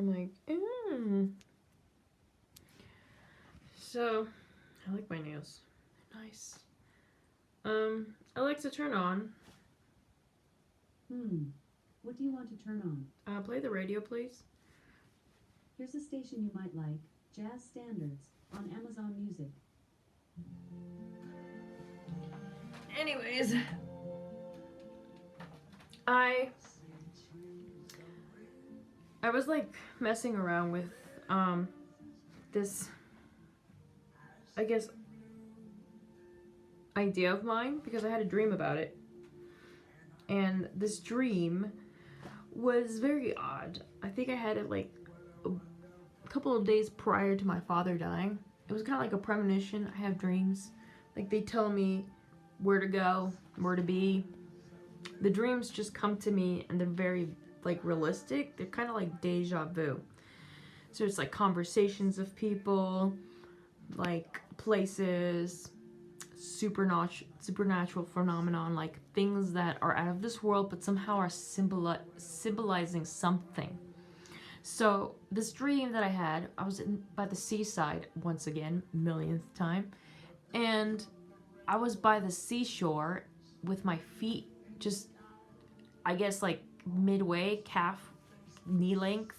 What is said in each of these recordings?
I'm like, So, I like my nails. Nice. Alexa, turn on. What do you want to turn on? Play the radio, please. Here's a station you might like. Jazz Standards on Amazon Music. Anyways, I was like messing around with this, I guess, idea of mine because I had a dream about it. And this dream was very odd. I think I had it like a couple of days prior to my father dying. It was kind of like a premonition. I have dreams. Like they tell me where to go, where to be. The dreams just come to me and they're very like realistic. They're kind of like deja vu. So it's like conversations of people, like places, supernatural phenomenon, like things that are out of this world but somehow are symbolizing something. So this dream that I had, I was by the seaside once again, millionth time, and I was by the seashore with my feet just, I guess, like midway, calf, knee length.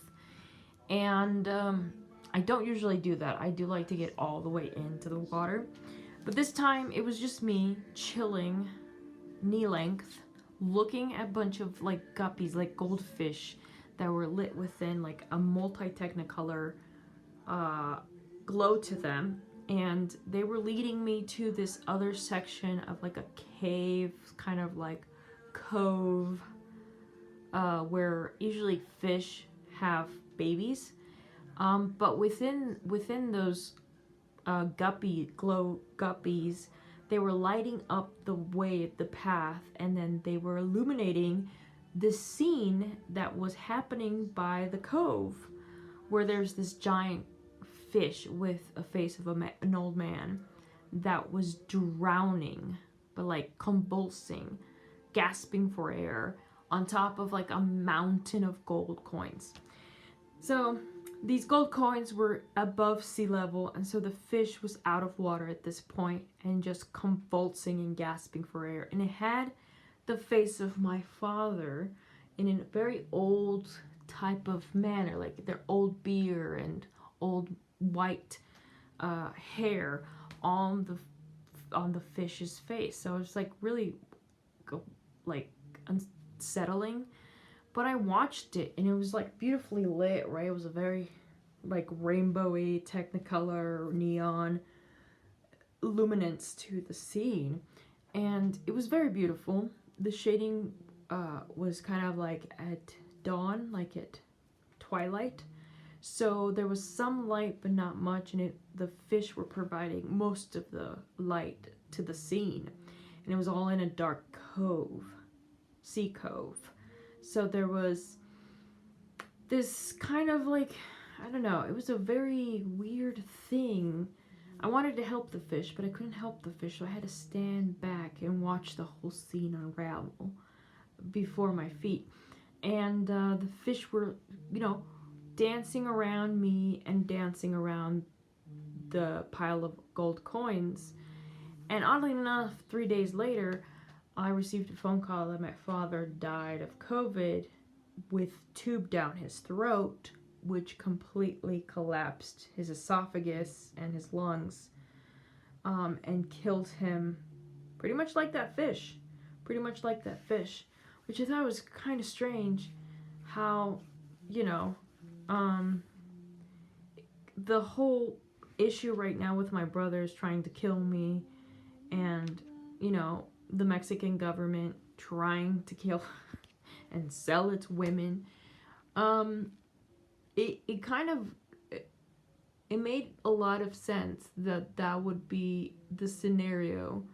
And I don't usually do that. I do like to get all the way into the water. But this time, it was just me chilling, knee length, looking at a bunch of like guppies, like goldfish, that were lit within like a multi-technicolor glow to them. And they were leading me to this other section of like a cave, kind of like cove, where usually fish have babies. But within those guppies, they were lighting up the way, the path, and then they were illuminating the scene that was happening by the cove, where there's this giant fish with a face of an old man that was drowning, but like convulsing, gasping for air, on top of like a mountain of gold coins. So these gold coins were above sea level, and so the fish was out of water at this point and just convulsing and gasping for air. And it had the face of my father in a very old type of manner, like their old beard and old white hair on the fish's face. So it was like really like unsettling. But I watched it and it was like beautifully lit, right? It was a very like rainbowy, technicolor, neon luminance to the scene. And it was very beautiful. The shading was kind of like at dawn, like at twilight. So there was some light, but not much, and the fish were providing most of the light to the scene. And it was all in a dark cove, sea cove. So there was this kind of like, I don't know, it was a very weird thing. I wanted to help the fish, but I couldn't help the fish, so I had to stand back and watch the whole scene unravel before my feet. And the fish were, dancing around me and dancing around the pile of gold coins. And oddly enough, 3 days later, I received a phone call that my father died of COVID with tube down his throat, which completely collapsed his esophagus and his lungs, and killed him pretty much like that fish. Which I thought was kind of strange how, the whole issue right now with my brothers trying to kill me and, the Mexican government trying to kill and sell its women, it kind of, it made a lot of sense that would be the scenario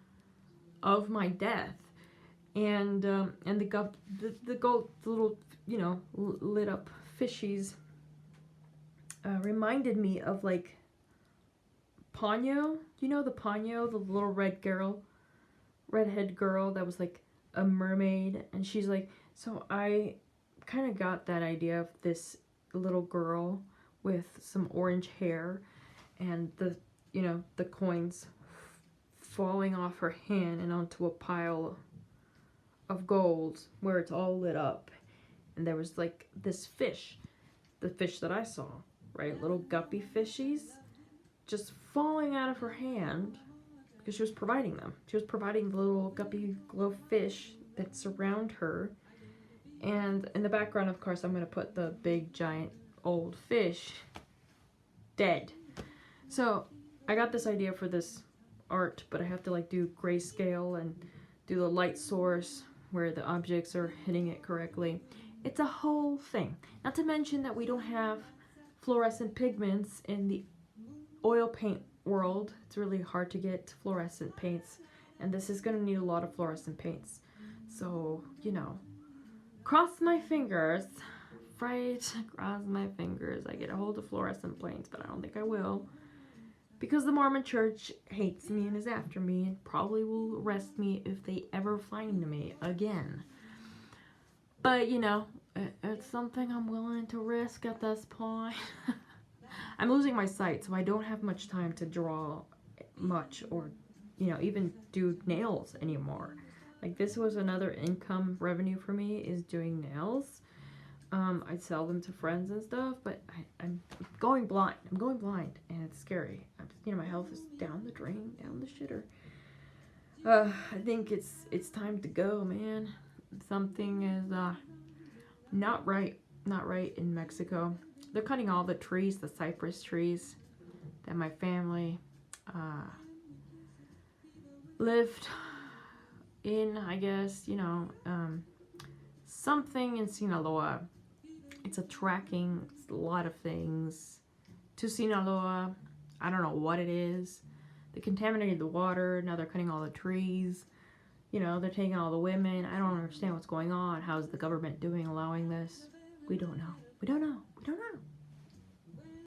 of my death. And the gold, the little, lit up fishies reminded me of like Ponyo. The Ponyo, the little redhead girl that was like a mermaid, and she's like, so I kind of got that idea of this little girl with some orange hair, and the coins falling off her hand and onto a pile of gold where it's all lit up. And there was like this fish, the fish that I saw, right? Little guppy fishies just falling out of her hand because she was providing them. She was providing the little guppy glow fish that surround her. And in the background, of course, I'm going to put the big giant old fish dead. So I got this idea for this art, but I have to like do grayscale and do the light source where the objects are hitting it correctly. It's a whole thing. Not to mention that we don't have fluorescent pigments in the oil paint world. It's really hard to get fluorescent paints, and this is going to need a lot of fluorescent paints. So, cross my fingers, right? Cross my fingers. I get a hold of fluorescent paints, but I don't think I will. Because the Mormon church hates me and is after me and probably will arrest me if they ever find me again. But, it's something I'm willing to risk at this point. I'm losing my sight, so I don't have much time to draw much or, even do nails anymore. Like, this was another income revenue for me, is doing nails. I'd sell them to friends and stuff, but I'm going blind. I'm going blind, and it's scary. My health is down the drain, down the shitter. I think it's time to go, man. Something is not right in Mexico. They're cutting all the trees, the cypress trees that my family lived in, I guess, something in Sinaloa. It's attracting a lot of things to Sinaloa. I don't know what it is. They contaminated the water. Now they're cutting all the trees. They're taking all the women. I don't understand what's going on. How's the government doing allowing this? We don't know. We don't know. We don't know.